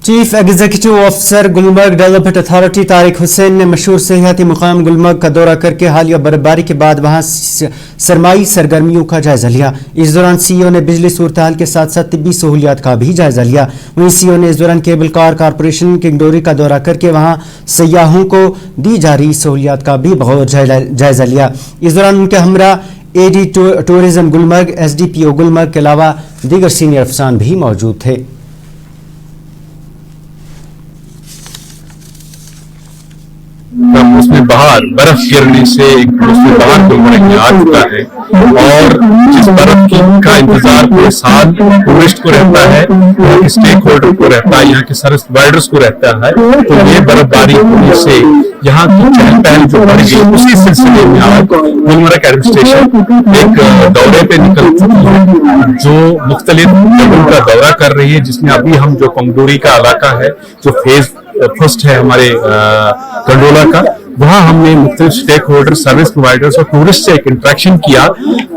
Chief executive officer Gulmarg development authority Tariq Hussain ने मशहूर सियाहती मुकाम गुलमर्ग का दौरा करके हालिया बर्फबारी के बाद वहां सरमाई सरगर्मियों का जायजा लिया। इस दौरान सीईओ ने बिजली सूरत हाल के साथ साथ तिब्बी सहूलियात का भी जायजा लिया। वहीं सीईओ ने इस दौरान केबल कार कारपोरेशन किंगडोरी का दौरा करके वहां सयाहों को दी जा रही सहूलियात का भी बगौर जायजा लिया। इस दौरान उनके हमरा AD tourism Gulmarg, SDPO Gulmarg के अलावा दीगर सीनियर अफसरान भी मौजूद थे। उसमें बाहर बर्फ गिरने से उसमें बाहर गुलमर्ग आ चुका है और जिस बर्फ की का इंतजार पूरे साल टूरिस्ट को रहता है, यहाँ के स्टेक होल्डर को रहता है, यहाँ के सर्विस प्रोवाइडर्स को रहता है, तो ये बर्फबारी होने से यहाँ की चहल पहल जो बढ़ गई, उसी सिलसिले में आज गुलमर्ग एडमिनिस्ट्रेशन एक दौरे पे निकल चुकी है जो मुख्तलिफ जगहों का दौरा कर रही है, जिसमें अभी हम जो कंगडोरी का इलाका है, जो फेज फर्स्ट है हमारे कंडोला का, वहाँ हमने मुख्तलिफ स्टेक होल्डर, सर्विस प्रोवाइडर्स और टूरिस्ट से एक इंटरेक्शन किया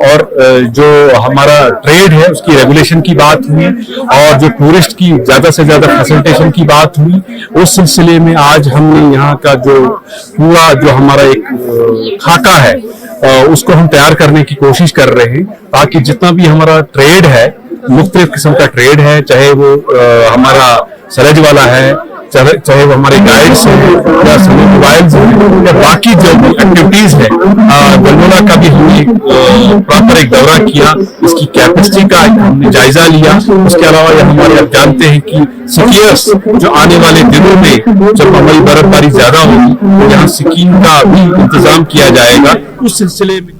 और जो हमारा ट्रेड है उसकी रेगुलेशन की बात हुई और जो टूरिस्ट की ज्यादा से ज्यादा फैसिलिटेशन की बात हुई। उस सिलसिले में आज हमने यहाँ का जो पूरा जो हमारा एक खाका है उसको हम तैयार करने की कोशिश कर रहे हैं, ताकि जितना भी हमारा ट्रेड है, मुख्तलिफ किस्म का ट्रेड है, चाहे वो हमारा सलज वाला है, चाहे वो हमारे गाइड्स हैं या सभी मोबाइल्स हैं या बाकी जो एक्टिविटीज है, गुलमर्ग का भी हमने प्रॉपर एक दौरा किया, इसकी कैपेसिटी का हमने जायजा लिया। उसके अलावा ये हमारे आप जानते हैं कि स्कीयर्स जो आने वाले दिनों में जब हमारी बर्फबारी ज्यादा होगी तो यहाँ स्कीइंग का भी इंतजाम किया जाएगा। उस सिलसिले में